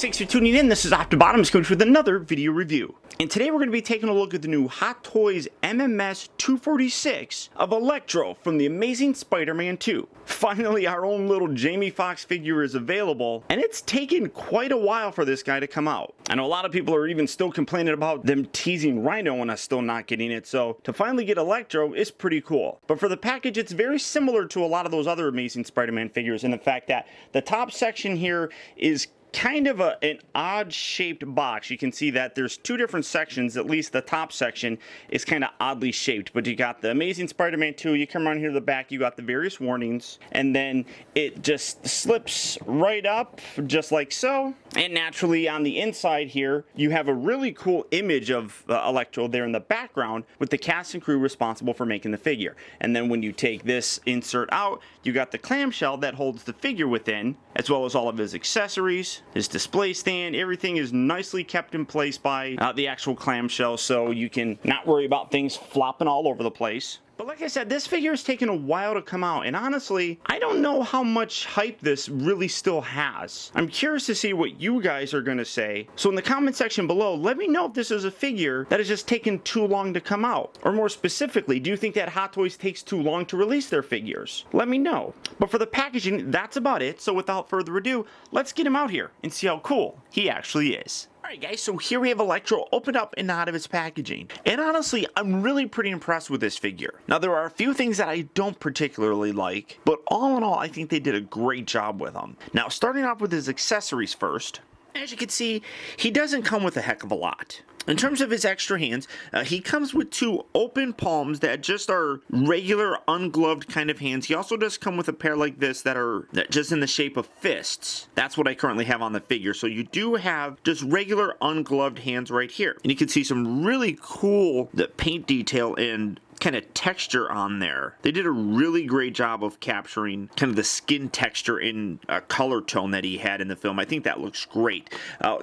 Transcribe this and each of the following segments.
guys, thanks for tuning in. This is Optibotimus coming with another video review. And today we're going to be taking a look at the new Hot Toys MMS 246 of Electro from The Amazing Spider-Man 2. Finally, our own little Jamie Foxx figure is available, and it's taken quite a while for this guy to come out. I know a lot of people are even still complaining about them teasing Rhino and us still not getting it, so to finally get Electro is pretty cool. But for the package, it's very similar to a lot of those other Amazing Spider-Man figures in the fact that the top section here is kind of an odd shaped box. You can see that there's two different sections. At least the top section is kind of oddly shaped, but you got the Amazing Spider-Man 2, you come around here to the back, you got the various warnings, and then it just slips right up just like so. And naturally on the inside here you have a really cool image of Electro there in the background with the cast and crew responsible for making the figure. And then when you take this insert out, you got the clamshell that holds the figure within, as well as all of his accessories, his display stand. Everything is nicely kept in place by the actual clamshell, so you can not worry about things flopping all over the place. But like I said, this figure has taken a while to come out, and honestly, I don't know how much hype this really still has. I'm curious to see what you guys are going to say. So in the comment section below, let me know if this is a figure that has just taken too long to come out. Or more specifically, do you think that Hot Toys takes too long to release their figures? Let me know. But for the packaging, that's about it. So without further ado, let's get him out here and see how cool he actually is. Alright guys, so here we have Electro opened up and out of its packaging. And honestly, I'm really pretty impressed with this figure. Now there are a few things that I don't particularly like, but all in all, I think they did a great job with them. Now starting off with his accessories first, as you can see, he doesn't come with a heck of a lot. In terms of his extra hands, he comes with two open palms that just are regular ungloved kind of hands. He also does come with a pair like this that are just in the shape of fists. That's what I currently have on the figure. So you do have just regular ungloved hands right here. And you can see some really cool paint detail and kind of texture on there. They did a really great job of capturing kind of the skin texture in a color tone that he had in the film. I think that looks great.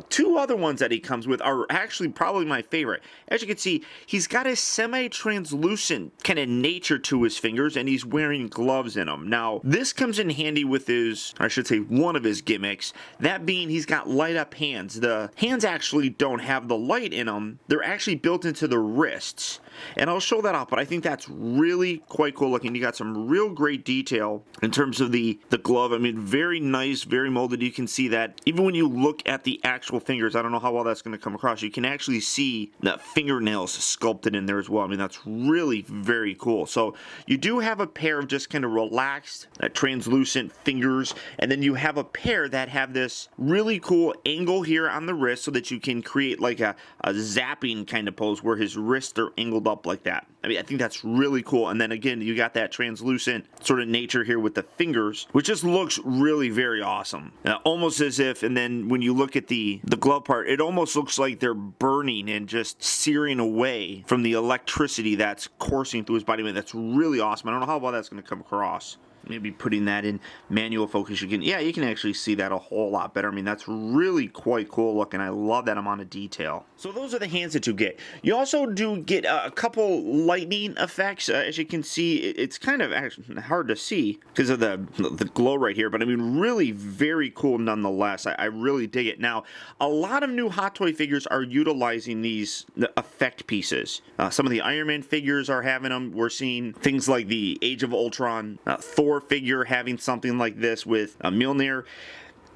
Two other ones that he comes with are actually probably my favorite. As you can see, he's got a semi-translucent kind of nature to his fingers, and he's wearing gloves in them. Now, this comes in handy with his, I should say, one of his gimmicks, that being he's got light up hands. The hands actually don't have the light in them. They're actually built into the wrists. And I'll show that off, but I think that's really quite cool looking. You got some real great detail in terms of the glove. I mean, very nice, very molded. You can see that even when you look at the actual fingers, I don't know how well that's going to come across, you can actually see the fingernails sculpted in there as well. I mean, that's really very cool. So you do have a pair of just kind of relaxed, translucent fingers, and then you have a pair that have this really cool angle here on the wrist so that you can create like a zapping kind of pose where his wrists are angled up like that. I mean, I think that's really cool. And then again, you got that translucent sort of nature here with the fingers, which just looks really very awesome. Almost as if, and then when you look at the glove part, it almost looks like they're burning and just searing away from the electricity that's coursing through his body. I mean, that's really awesome. I don't know how well that's going to come across. Maybe putting that in manual focus, you can actually see that a whole lot better. I mean, that's really quite cool looking. I love that amount of detail. So those are the hands that you get. You also do get a couple lightning effects. As you can see, it's kind of actually hard to see because of the glow right here, but I mean, really very cool nonetheless. I really dig it. Now, a lot of new Hot Toy figures are utilizing these effect pieces. Some of the Iron Man figures are having them. We're seeing things like the Age of Ultron, Thor figure having something like this with Mjolnir.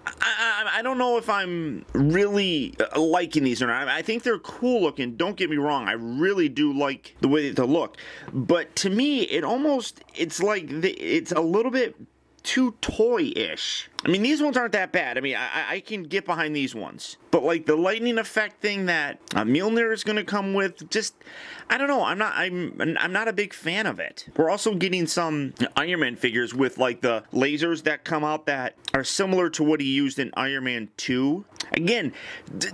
I don't know if I'm really liking these or not. I think they're cool looking, don't get me wrong. I really do like the way they look. But to me, it's like it's a little bit too toy-ish. I mean, these ones aren't that bad. I mean, I can get behind these ones. But like the lightning effect thing that Mjolnir is going to come with, just, I don't know. I'm not a big fan of it. We're also getting some Iron Man figures with like the lasers that come out that are similar to what he used in Iron Man 2. Again,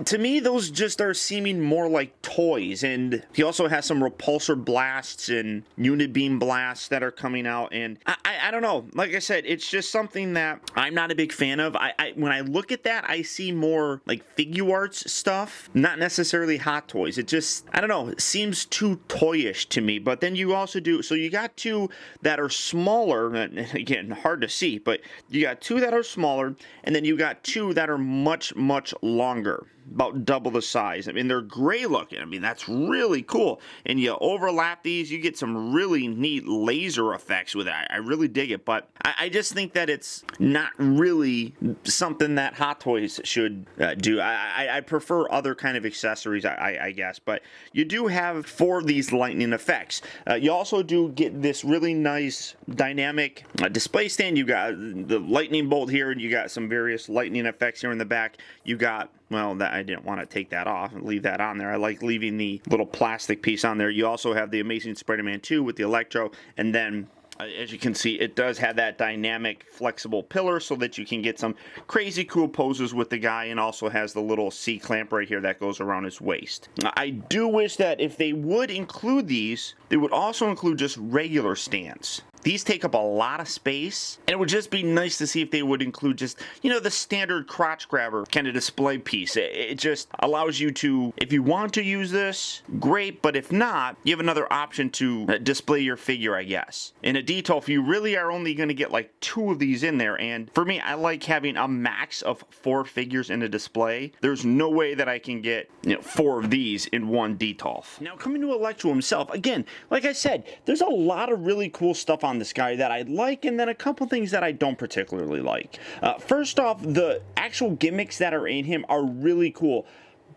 to me, those just are seeming more like toys. And he also has some repulsor blasts and unibeam blasts that are coming out. And I don't know. Like I said, it's just something that I'm not a big fan of. When I look at that, I see more like figure arts stuff, not necessarily Hot Toys. It just, I don't know, it seems too toyish to me. But then you also do, so you got two that are smaller, and again, hard to see, but you got two that are smaller, and then you got two that are much, much longer, about double the size. I mean, they're gray looking. I mean, that's really cool. And you overlap these, you get some really neat laser effects with it. I really dig it, but I just think that it's not really something that Hot Toys should do. I prefer other kind of accessories, I guess, but you do have 4 of these lightning effects. You also do get this really nice dynamic display stand. You got the lightning bolt here, and you got some various lightning effects here in the back. You got, well, that I didn't want to take that off and leave that on there. I like leaving the little plastic piece on there. You also have the Amazing Spider-Man 2 with the Electro, and then as you can see, it does have that dynamic flexible pillar so that you can get some crazy cool poses with the guy, and also has the little C-clamp right here that goes around his waist. I do wish that if they would include these, they would also include just regular stands. These take up a lot of space, and it would just be nice to see if they would include just, you know, the standard crotch grabber kind of display piece. It just allows you to, if you want to use this, great, but if not, you have another option to display your figure, I guess. In a detail, if you really are only going to get like 2 of these in there, and for me, I like having a max of 4 figures in a display. There's no way that I can get, you know, 4 of these in one Detolf. Now, coming to Electro himself, again, like I said, there's a lot of really cool stuff on this guy that I like, and then a couple things that I don't particularly like. First off, the actual gimmicks that are in him are really cool.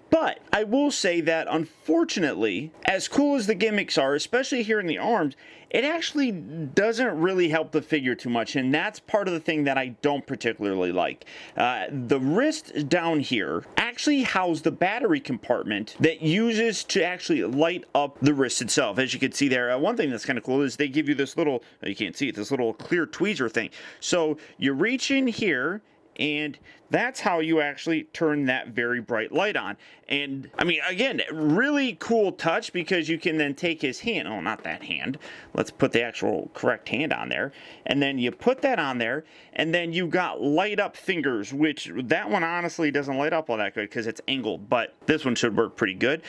But I will say that, unfortunately, as cool as the gimmicks are, especially here in the arms, it actually doesn't really help the figure too much, and that's part of the thing that I don't particularly like. The wrist down here actually houses the battery compartment that uses to actually light up the wrist itself. As you can see there, one thing that's kind of cool is they give you this little, you can't see it, this little clear tweezer thing. So you reach in here, and that's how you actually turn that very bright light on. And I mean, again, really cool touch, because you can then take his hand, oh, not that hand, let's put the actual correct hand on there, and then you put that on there, and then you got light up fingers, which that one honestly doesn't light up all that good because it's angled, but this one should work pretty good.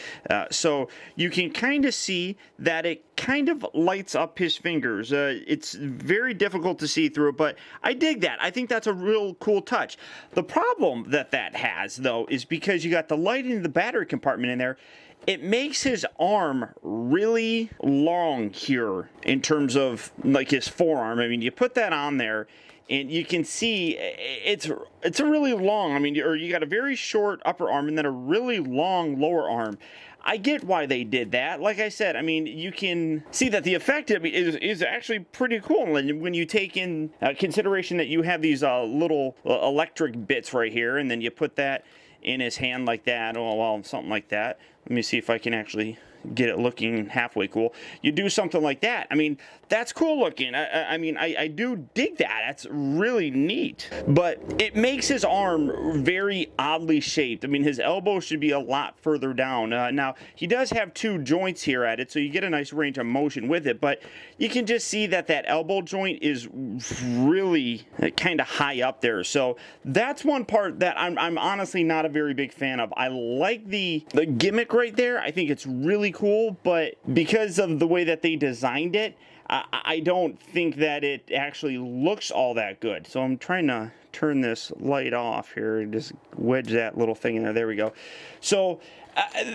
So you can kind of see that it kind of lights up his fingers. It's very difficult to see through it, but I dig that. I think that's a real cool touch. The problem that has, though, is because you got the lighting in the battery compartment in there, it makes his arm really long here in terms of like his forearm. I mean, you put that on there, and you can see it's a really long, I mean, or you got a very short upper arm and then a really long lower arm. I get why they did that. Like I said, I mean, you can see that the effect is actually pretty cool. And when you take in consideration that you have these little electric bits right here, and then you put that in his hand like that, oh, well, something like that. Let me see if I can actually get it looking halfway cool. You do something like that. I mean, that's cool looking. I mean, I do dig that. That's really neat. But it makes his arm very oddly shaped. I mean, his elbow should be a lot further down. Now, he does have 2 joints here at it, so you get a nice range of motion with it, but you can just see that that elbow joint is really kind of high up there. So that's one part that I'm honestly not a very big fan of. I like the gimmick right there. I think it's really cool, but because of the way that they designed it, I don't think that it actually looks all that good. So I'm trying to turn this light off here and just wedge that little thing in there. There we go. So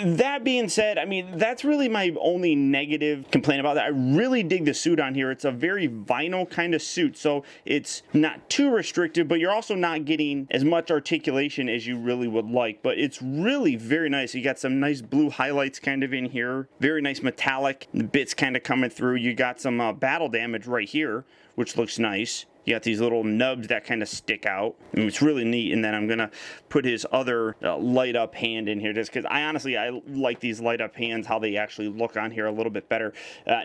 that being said, I mean, that's really my only negative complaint about that. I really dig the suit on here. It's a very vinyl kind of suit, so it's not too restrictive, but you're also not getting as much articulation as you really would like. But it's really very nice. You got some nice blue highlights kind of in here, very nice metallic bits kind of coming through. You got some battle damage right here, which looks nice. You got these little nubs that kind of stick out. I mean, it's really neat. And then I'm going to put his other light up hand in here just because I like these light up hands, how they actually look on here a little bit better.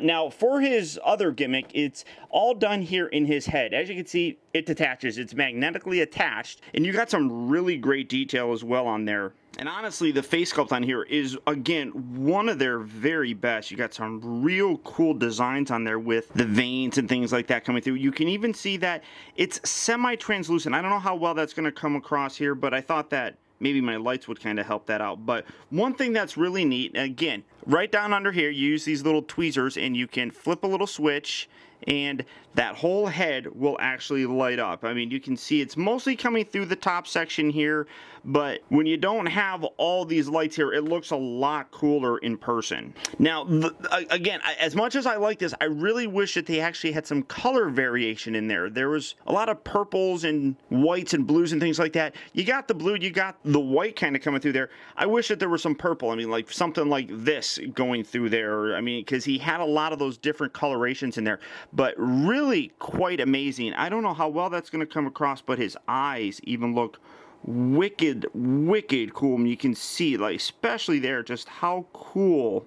Now, for his other gimmick, it's all done here in his head. As you can see, it detaches. It's magnetically attached. And you got some really great detail as well on there. And honestly, the face sculpt on here is, again, one of their very best. You got some real cool designs on there with the veins and things like that coming through. You can even see that it's semi-translucent. I don't know how well that's going to come across here, but I thought that maybe my lights would kind of help that out. But one thing that's really neat, again, right down under here, you use these little tweezers and you can flip a little switch and that whole head will actually light up. I mean, you can see it's mostly coming through the top section here, but when you don't have all these lights here, it looks a lot cooler in person. Now, again, as much as I like this, I really wish that they actually had some color variation in there. There was a lot of purples and whites and blues and things like that. You got the blue, you got the white kind of coming through there. I wish that there was some purple. I mean, like something like this going through there. I mean, because he had a lot of those different colorations in there, but really quite amazing. I don't know how well that's going to come across, but his eyes even look wicked cool. And you can see, like, especially there, just how cool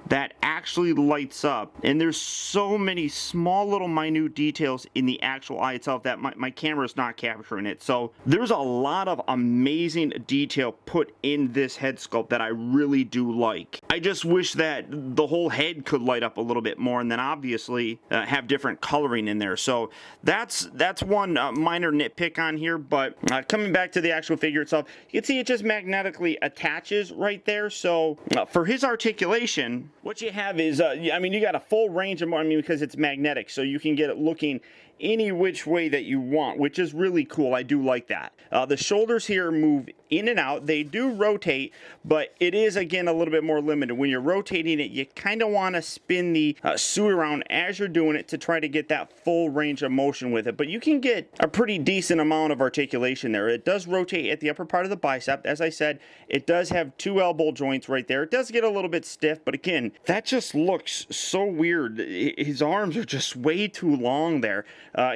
that actually lights up. And there's so many small little minute details in the actual eye itself that my camera is not capturing it. So there's a lot of amazing detail put in this head sculpt that I really do like. I just wish that the whole head could light up a little bit more, and then obviously have different coloring in there. So that's one minor nitpick on here. But coming back to the actual figure itself, you can see it just magnetically attaches right there. So for his articulation, what you have is, I mean, you got a full range of, I mean, because it's magnetic, so you can get it looking any which way that you want, which is really cool. I do like that. The shoulders here move in and out. They do rotate, but it is, again, a little bit more limited. When you're rotating it, you kind of want to spin the suit around as you're doing it to try to get that full range of motion with it. But you can get a pretty decent amount of articulation there. It does rotate at the upper part of the bicep. As I said, it does have 2 elbow joints right there. It does get a little bit stiff, but again, that just looks so weird. His arms are just way too long there.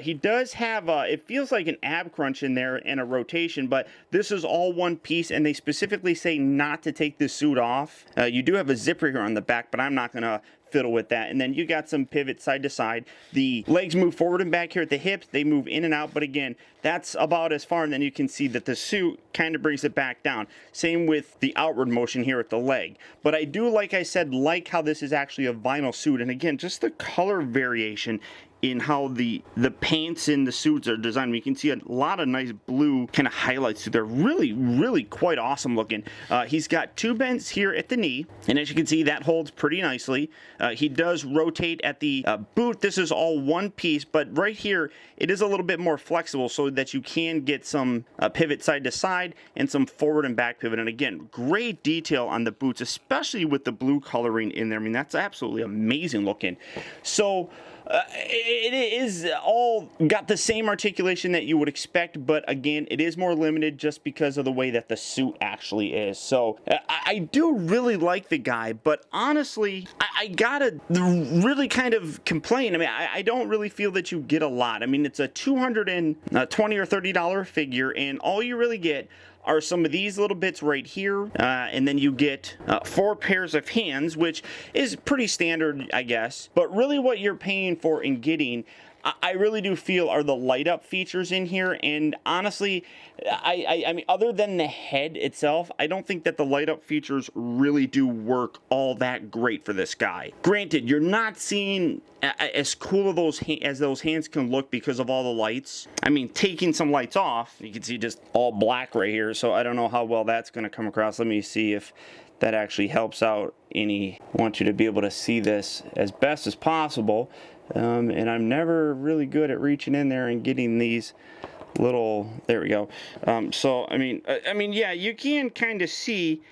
He does have, it feels like an ab crunch in there and a rotation, but this is all one piece, and they specifically say not to take the suit off. You do have a zipper here on the back, but I'm not going to fiddle with that. And then you got some pivot side to side. The legs move forward and back here at the hips. They move in and out, but again, that's about as far, and then you can see that the suit kind of brings it back down. Same with the outward motion here at the leg. But I do, like I said, like how this is actually a vinyl suit, and again, just the color variation in how the paints in the suits are designed. You can see a lot of nice blue kind of highlights. They're really quite awesome looking. He's got 2 bends here at the knee, and as you can see, that holds pretty nicely. He does rotate at the boot. This is all one piece, but right here it is a little bit more flexible so that you can get some pivot side to side and some forward and back pivot. And again, great detail on the boots, especially with the blue coloring in there. I mean, that's absolutely amazing looking. So it is all got the same articulation that you would expect, but again, it is more limited just because of the way that the suit actually is. So I do really like the guy, but honestly, I gotta really kind of complain. I mean, I don't really feel that you get a lot. I mean, it's a $220 or $30 figure, and all you really get are some of these little bits right here, and then you get 4 pairs of hands, which is pretty standard, I guess. But really what you're paying for and getting, I really do feel, are the light up features in here. And honestly, I mean, other than the head itself, I don't think that the light up features really do work all that great for this guy. Granted, you're not seeing as cool as those hands can look because of all the lights. I mean, taking some lights off, you can see just all black right here, so I don't know how well that's going to come across. Let me see if that actually helps out any. I want you to be able to see this as best as possible. And I'm never really good at reaching in there and getting these little, there we go. So I mean, yeah, you can kind of see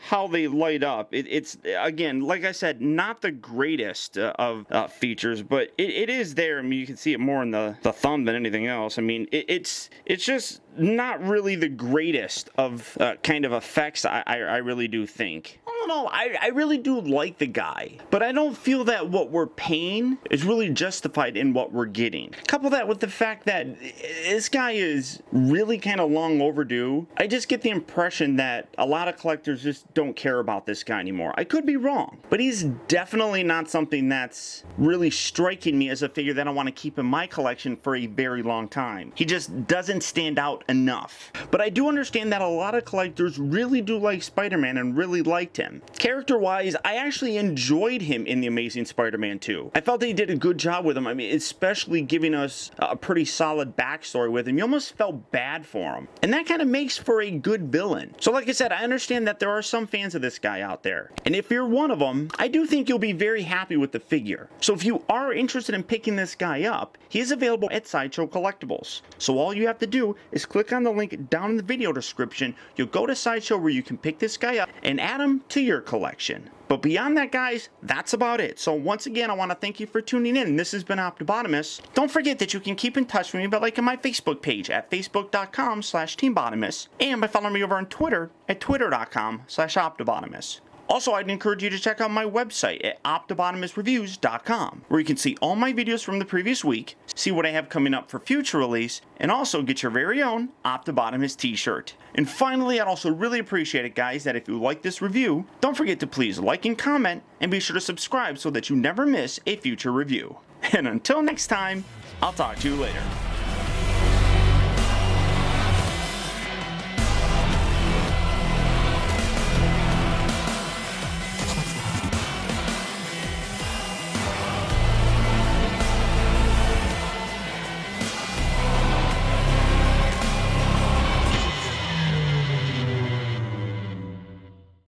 how they light up. It's again, like I said, not the greatest of features, but it is there. I mean, you can see it more in the thumb than anything else. I mean, it's just not really the greatest of kind of effects, I really do think. all in all, I really do like the guy, but I don't feel that what we're paying is really justified in what we're getting. Couple that with the fact that this guy is really kind of long overdue. I just get the impression that a lot of collectors just don't care about this guy anymore. I could be wrong, but he's definitely not something that's really striking me as a figure that I want to keep in my collection for a very long time. He just doesn't stand out enough. But I do understand that a lot of collectors really do like Spider-Man and really liked him. Character-wise, I actually enjoyed him in The Amazing Spider-Man 2. I felt that he did a good job with him. I mean, especially giving us a pretty solid backstory with him. You almost felt bad for him. And that kind of makes for a good villain. So like I said, I understand that there are some fans of this guy out there. And if you're one of them, I do think you'll be very happy with the figure. So if you are interested in picking this guy up, he is available at Sideshow Collectibles. So all you have to do is click on the link down in the video description. You'll go to Sideshow where you can pick this guy up and add him to your collection. But beyond that, guys, that's about it. So once again, I want to thank you for tuning in. This has been Optibotimus. Don't forget that you can keep in touch with me by liking my Facebook page at facebook.com/TeamBotimus and by following me over on Twitter at twitter.com/Optibotimus. Also, I'd encourage you to check out my website at optibotimusreviews.com, where you can see all my videos from the previous week, see what I have coming up for future release, and also get your very own Optibotimus t-shirt. And finally, I'd also really appreciate it, guys, that if you like this review, don't forget to please like and comment, and be sure to subscribe so that you never miss a future review. And until next time, I'll talk to you later.